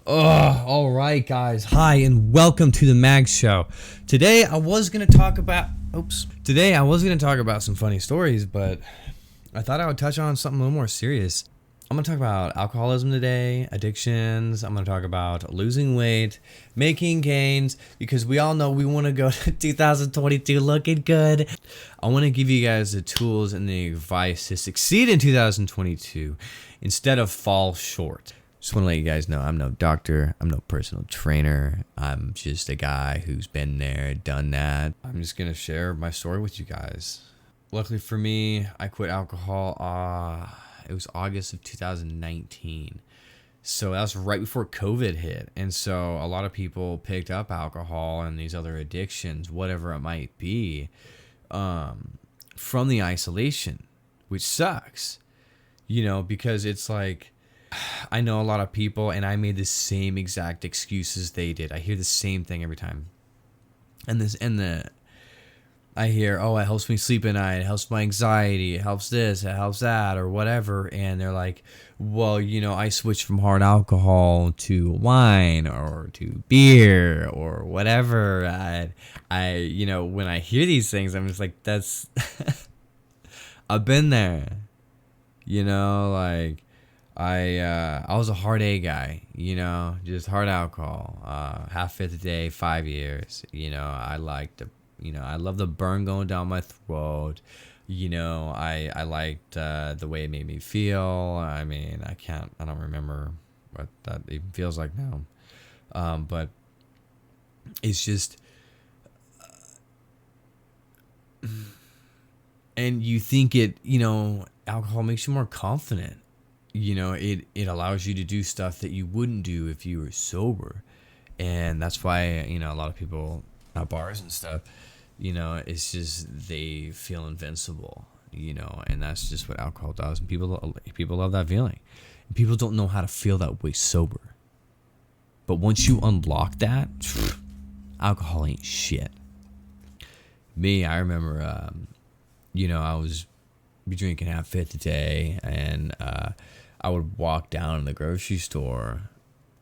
All right, guys. Hi, and welcome to the Mag Show. Today, I was gonna talk about some funny stories, but I thought I would touch on something a little more serious. I'm gonna talk about alcoholism today, addictions. I'm gonna talk about losing weight, making gains, because we all know we want to go to 2022 looking good. I want to give you guys the tools and the advice to succeed in 2022 instead of fall short. Just want to let you guys know I'm no doctor, I'm no personal trainer, I'm just a guy who's been there, done that. I'm just going to share my story with you guys. Luckily for me, I quit alcohol, it was August of 2019. So that's right before COVID hit. And so a lot of people picked up alcohol and these other addictions, whatever it might be, from the isolation, which sucks, because it's like, I know a lot of people, and I made the same exact excuses they did. I hear the same thing every time. I hear, oh, it helps me sleep at night, it helps my anxiety, it helps this, it helps that, or whatever. And they're like, well, I switched from hard alcohol to wine or to beer or whatever. When I hear these things, I'm just like, that's, I've been there, I was a hard A guy, just hard alcohol, half-fifth a day, 5 years. I love the burn going down my throat. I liked the way it made me feel. I mean, I don't remember what that even feels like now. But it's just, and you think alcohol makes you more confident. It allows you to do stuff that you wouldn't do if you were sober. And that's why, a lot of people at bars and stuff, it's just they feel invincible, and that's just what alcohol does. And people love that feeling. And people don't know how to feel that way sober. But once you unlock that, alcohol ain't shit. Me, I remember, I was drinking half-fifth a day, and I would walk down to the grocery store,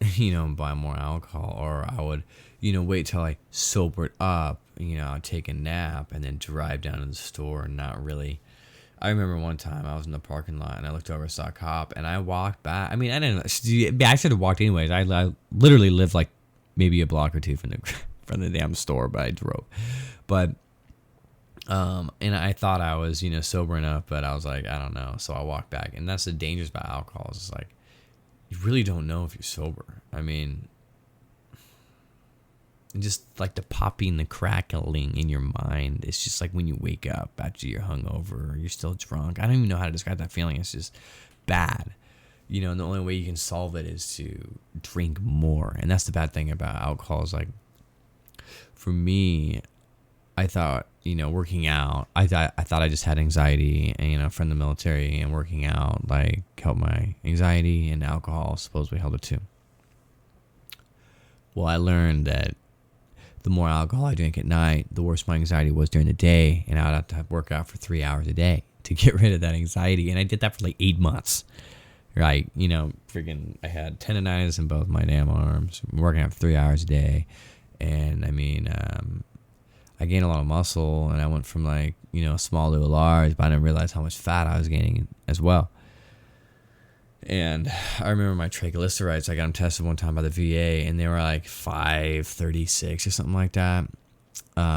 and buy more alcohol, or I would, wait till I sobered up, I'd take a nap and then drive down to the store and not really. I remember one time I was in the parking lot and I looked over, saw a cop, and I walked back. I mean, I should have walked anyways. I literally lived like maybe a block or two from the damn store, but I drove. But and I thought I was, sobering up, but I was like, I don't know. So I walked back, and that's the dangers about alcohol. It's like, you really don't know if you're sober. I mean, just like the popping, the crackling in your mind. It's just like when you wake up after you're hungover, or you're still drunk. I don't even know how to describe that feeling. It's just bad. And the only way you can solve it is to drink more. And that's the bad thing about alcohol is like, for me, I thought, working out, I thought I just had anxiety, and, from the military, and working out, like, helped my anxiety, and alcohol supposedly helped it too. Well, I learned that the more alcohol I drank at night, the worse my anxiety was during the day, and I would have to work out for 3 hours a day to get rid of that anxiety, and I did that for like 8 months, right? I had tendonitis in both my damn arms, working out for 3 hours a day, and I mean, I gained a lot of muscle, and I went from like, small to a large, but I didn't realize how much fat I was gaining as well. And I remember my triglycerides, I got them tested one time by the VA, and they were like 536 or something like that,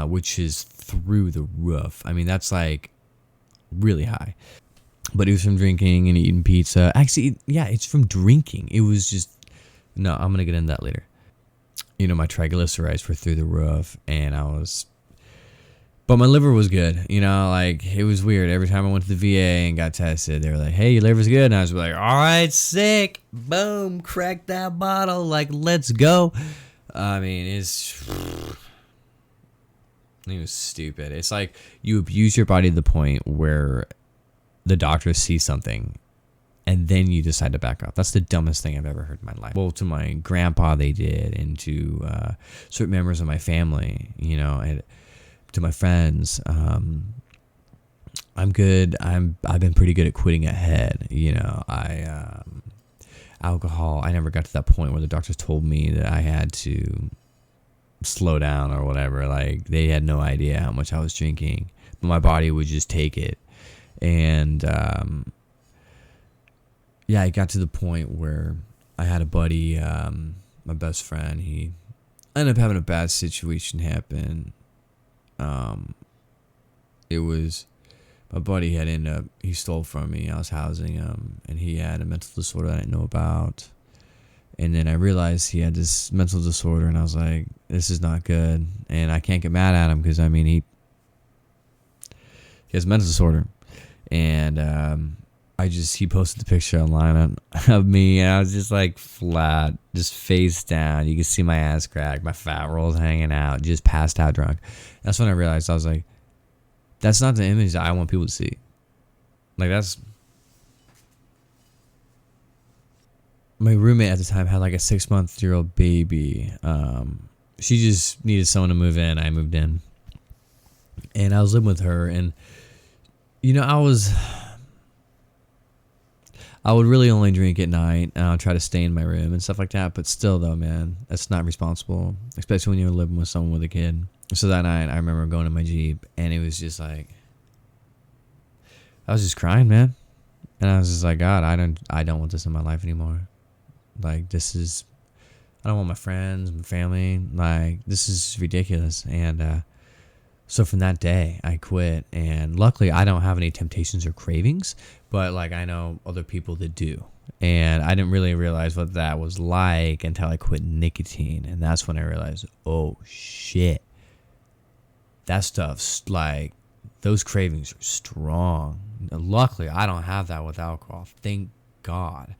which is through the roof. I mean, that's like really high. But it was from drinking and eating pizza. Actually, yeah, it's from drinking. It was just, no, I'm going to get into that later. My triglycerides were through the roof, and but my liver was good, like, it was weird. Every time I went to the VA and got tested, they were like, hey, your liver's good. And I was like, all right, sick. Boom, crack that bottle. Like, let's go. I mean, it was stupid. It's like you abuse your body to the point where the doctors see something and then you decide to back off. That's the dumbest thing I've ever heard in my life. Well, to my grandpa, they did, and to certain members of my family, and to my friends, I'm good. I've been pretty good at quitting ahead. alcohol, I never got to that point where the doctors told me that I had to slow down or whatever. Like, they had no idea how much I was drinking, but my body would just take it. And yeah, it got to the point where I had a buddy, my best friend. He ended up having a bad situation happen. It was my buddy he stole from me. I was housing him, and he had a mental disorder I didn't know about. And then I realized he had this mental disorder, and I was like, this is not good. And I can't get mad at him because, I mean, he has a mental disorder. And he posted the picture online of me, and I was just like flat, just face down. You can see my ass crack, my fat rolls hanging out, just passed out drunk. That's when I realized, I was like, that's not the image that I want people to see. Like, that's... My roommate at the time had like a 6-month-old baby. She just needed someone to move in. I moved in. And I was living with her, and you know, I would really only drink at night, and I'll try to stay in my room and stuff like that. But still, though, man, that's not responsible, especially when you're living with someone with a kid. So that night, I remember going to my Jeep, and it was just like, I was just crying, man. And I was just like, God, I don't want this in my life anymore. Like, I don't want my friends, my family. Like, this is ridiculous. And so from that day, I quit. And luckily, I don't have any temptations or cravings, but like, I know other people that do. And I didn't really realize what that was like until I quit nicotine. And that's when I realized, oh shit, that stuff's like, those cravings are strong. Luckily, I don't have that with alcohol. Thank God.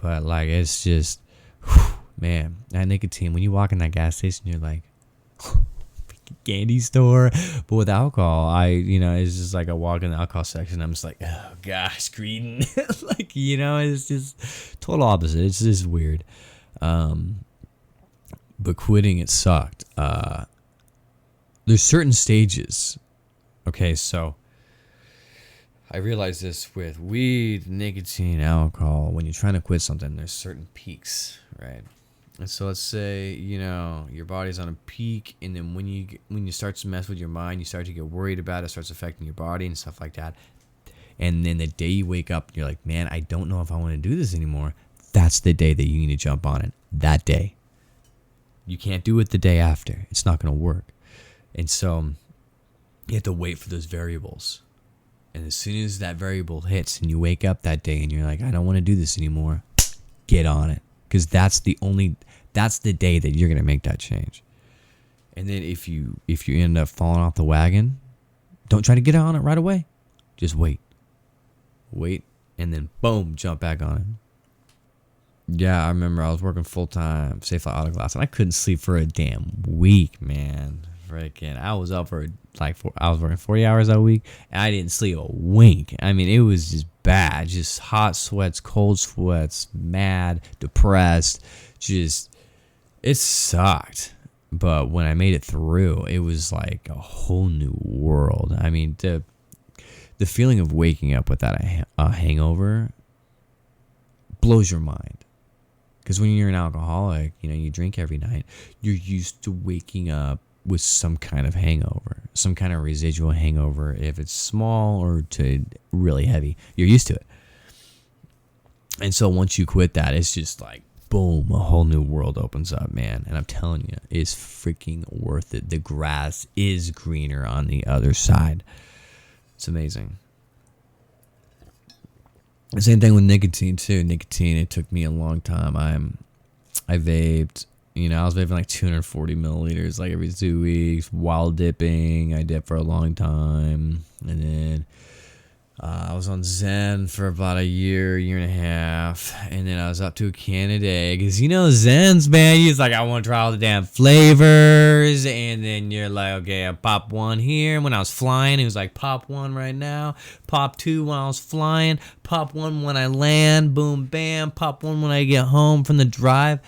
But like, it's just, whew, man, that nicotine, when you walk in that gas station, you're like, candy store. But with alcohol, it's just like I walk in the alcohol section, I'm just like, oh gosh, greeting. Like, it's just total opposite. It's just weird. But quitting, it sucked. There's certain stages. Okay, so I realized this with weed, nicotine, alcohol. When you're trying to quit something, there's certain peaks, right? And so let's say, your body's on a peak, and then when you start to mess with your mind, you start to get worried about it, starts affecting your body and stuff like that. And then the day you wake up, you're like, man, I don't know if I want to do this anymore. That's the day that you need to jump on it. That day. You can't do it the day after. It's not going to work. And so you have to wait for those variables. And as soon as that variable hits and you wake up that day and you're like, I don't want to do this anymore, get on it. Because that's the day that you're going to make that change. And then if you end up falling off the wagon, don't try to get on it right away. Just wait. Wait, and then boom, jump back on it. Yeah, I remember I was working full-time, Safe Flight Auto Glass, and I couldn't sleep for a damn week, man. Freaking, I was up for I was working 40 hours a week, and I didn't sleep a wink. I mean, it was just bad. Just hot sweats, cold sweats, mad, depressed. Just, it sucked. But when I made it through, it was like a whole new world. I mean, the feeling of waking up without a hangover blows your mind. Because when you're an alcoholic, you drink every night, you're used to waking up with some kind of hangover, some kind of residual hangover. If it's small or to really heavy, you're used to it. And so once you quit that, it's just like, boom, a whole new world opens up, man. And I'm telling you, it's freaking worth it. The grass is greener on the other side. It's amazing. The same thing with nicotine too. Nicotine, it took me a long time. I vaped. I was vaping like 240 milliliters like every 2 weeks. While dipping, I dipped for a long time. And then I was on Zen for about a year and a half. And then I was up to a can a day. Because, Zen's, man, he's like, I want to try all the damn flavors. And then you're like, okay, I pop one here. When I was flying, it was like, pop one right now. Pop two when I was flying. Pop one when I land. Boom, bam. Pop one when I get home from the drive.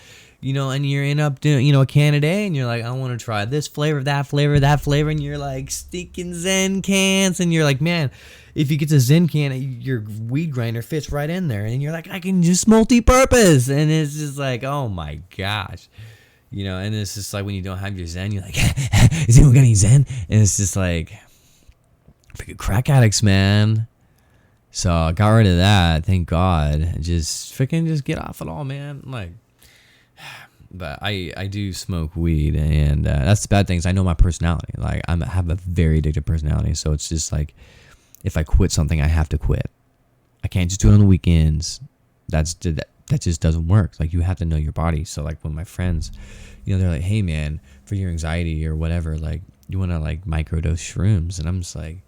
and you end up doing, a can a day, and you're like, I want to try this flavor, that flavor, that flavor, and you're like stinking Zen cans, and you're like, man, if you get the Zen can, your weed grinder fits right in there, and you're like, I can just multi-purpose, and it's just like, oh my gosh, and it's just like when you don't have your Zen, you're like, is anyone got any Zen? And it's just like, freaking crack addicts, man. So I got rid of that, thank God. Just get off it all, man. Like, but I do smoke weed, and that's the bad thing is I know my personality. Like, I have a very addictive personality, so it's just like if I quit something, I have to quit. I can't just do it on the weekends. That just doesn't work. Like, you have to know your body. So like when my friends, they're like, hey man, for your anxiety or whatever, like you want to like microdose shrooms, and I'm just like,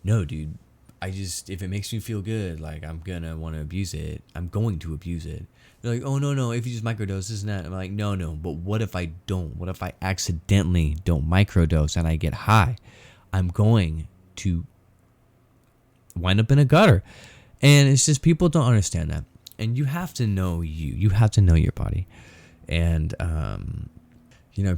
no, dude. If it makes me feel good, like I'm gonna want to abuse it. I'm going to abuse it. They're like, oh no, if you just microdose, isn't that? I'm like, no, but what if I don't? What if I accidentally don't microdose and I get high? I'm going to wind up in a gutter. And it's just people don't understand that. And you have to know you have to know your body. And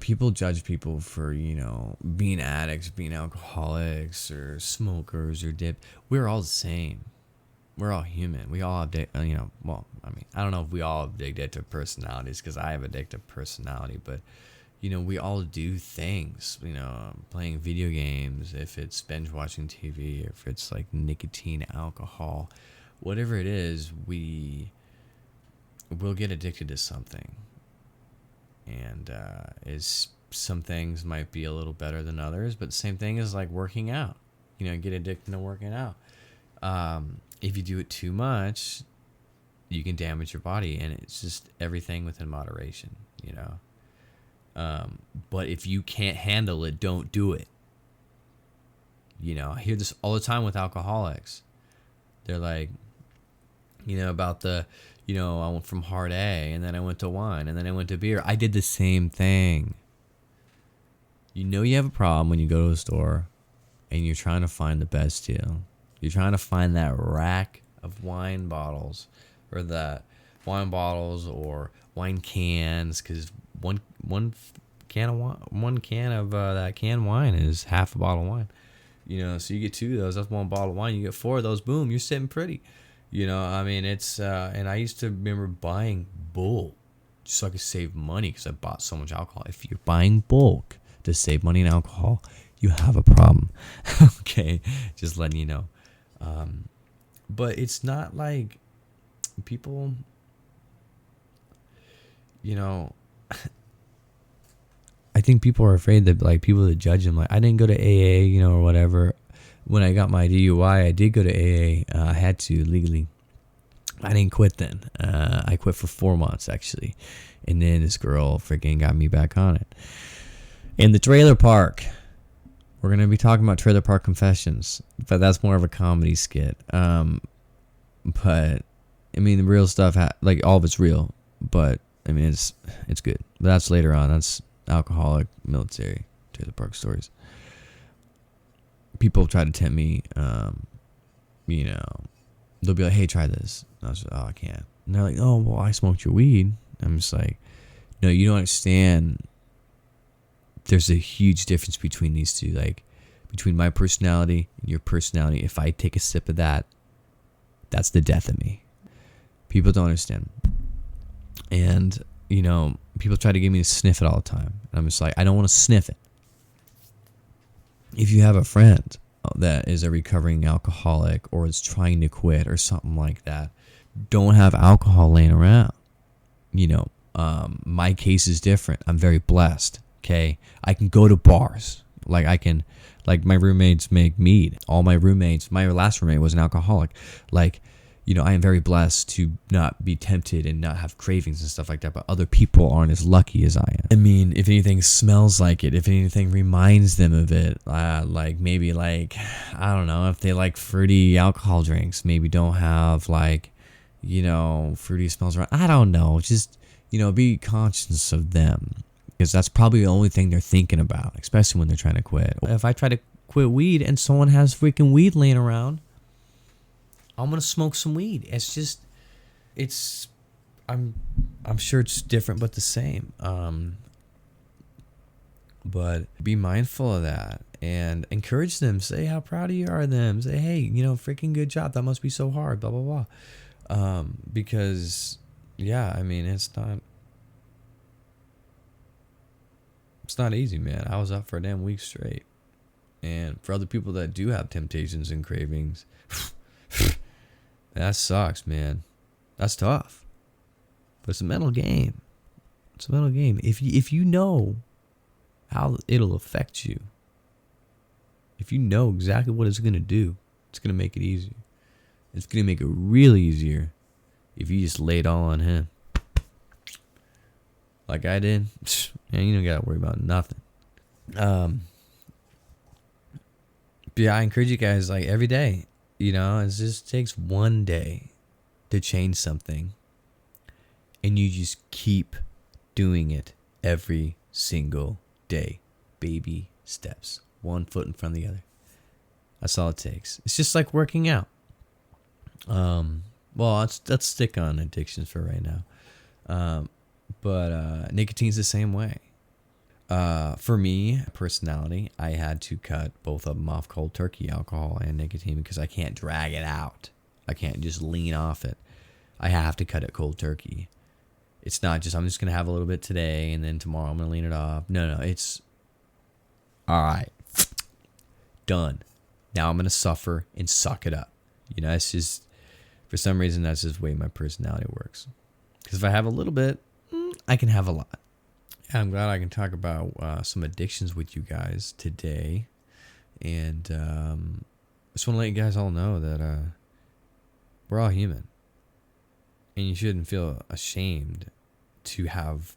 people judge people for, being addicts, being alcoholics or smokers or dip. We're all the same. We're all human. We all have, I don't know if we all have addictive personalities, because I have addictive personality, but, we all do things, playing video games, if it's binge watching TV, if it's like nicotine, alcohol, whatever it is, we'll get addicted to something. And some things might be a little better than others, but the same thing is like working out. Get addicted to working out. If you do it too much, you can damage your body, and it's just everything within moderation. But if you can't handle it, don't do it. I hear this all the time with alcoholics. They're like, about the. I went from hard A, and then I went to wine, and then I went to beer. I did the same thing. You have a problem when you go to a store and you're trying to find the best deal. You're trying to find that rack of wine bottles, or that wine bottles or wine cans, because one can of that canned wine is half a bottle of wine. So you get 2 of those. That's 1 bottle of wine. You get 4 of those. Boom, you're sitting pretty. It's, and I used to remember buying bulk just so I could save money, because I bought so much alcohol. If you're buying bulk to save money in alcohol, you have a problem. Okay, just letting you know. But it's not like people, I think people are afraid that like people to judge them. Like, I didn't go to AA, or whatever. When I got my DUI, I did go to AA. I had to legally. I didn't quit then. I quit for 4 months, actually. And then this girl freaking got me back on it. In the trailer park. We're going to be talking about Trailer Park Confessions. But that's more of a comedy skit. But, the real stuff, like, all of it's real. But, it's good. But that's later on. That's alcoholic, military, Trailer Park stories. People try to tempt me, they'll be like, hey, try this. And I was like, oh, I can't. And they're like, oh, well, I smoked your weed. I'm just like, no, you don't understand. There's a huge difference between these two, like between my personality and your personality. If I take a sip of that, that's the death of me. People don't understand. And, people try to get me to sniff it all the time. And I'm just like, I don't want to sniff it. If you have a friend that is a recovering alcoholic or is trying to quit or something like that, don't have alcohol laying around. My case is different. I'm very blessed. Okay. I can go to bars. Like my roommates make mead. All my roommates, my last roommate was an alcoholic. I am very blessed to not be tempted and not have cravings and stuff like that, but other people aren't as lucky as I am. If anything smells like it, if anything reminds them of it, I don't know, if they like fruity alcohol drinks, maybe don't have fruity smells around. I don't know. Just, be conscious of them, because that's probably the only thing they're thinking about, especially when they're trying to quit. If I try to quit weed and someone has freaking weed laying around, I'm gonna smoke some weed. I'm I'm sure it's different but the same. But be mindful of that and encourage them. Say how proud of you are of them. Say, hey, freaking good job. That must be so hard, blah, blah, blah. Because, yeah, I mean, it's not easy, man. I was up for a damn week straight. And for other people that do have temptations and cravings, that sucks, man. That's tough. But it's a mental game. It's a mental game. If you know how it'll affect you, if you know exactly what it's going to do, it's going to make it easier. It's going to make it really easier if you just lay it all on him. Like I did, man, you don't got to worry about nothing. But yeah, I encourage you guys, like, every day, it just takes one day to change something. And you just keep doing it every single day. Baby steps. One foot in front of the other. That's all it takes. It's just like working out. Well, let's stick on addictions for right now. But nicotine's the same way. For me, personality, I had to cut both of them off cold turkey, alcohol and nicotine, because I can't drag it out. I can't just lean off it. I have to cut it cold turkey. It's not just, I'm just going to have a little bit today and then tomorrow I'm going to lean it off. No, it's all right. Done. Now I'm going to suffer and suck it up. It's just, for some reason, that's just the way my personality works. Because if I have a little bit, I can have a lot. I'm glad I can talk about some addictions with you guys today. And I just want to let you guys all know that we're all human. And you shouldn't feel ashamed to have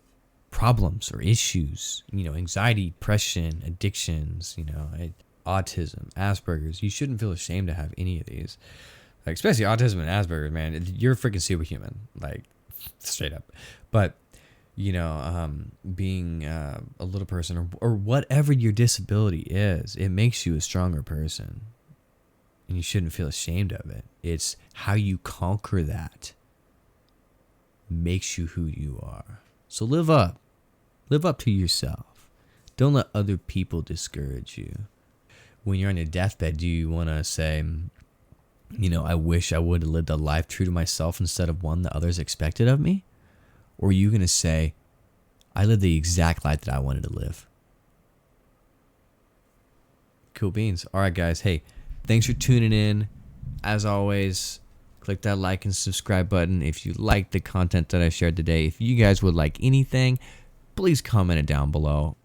problems or issues, anxiety, depression, addictions, autism, Asperger's. You shouldn't feel ashamed to have any of these. Like, especially autism and Asperger's, man. You're freaking superhuman, like, straight up. But, being a little person or whatever your disability is, it makes you a stronger person. And you shouldn't feel ashamed of it. It's how you conquer that makes you who you are. So live up to yourself. Don't let other people discourage you. When you're on your deathbed, do you want to say, I wish I would have lived a life true to myself instead of one that others expected of me? Or are you going to say, I lived the exact life that I wanted to live? Cool beans. All right, guys. Hey, thanks for tuning in. As always, click that like and subscribe button if you like the content that I shared today. If you guys would like anything, please comment it down below.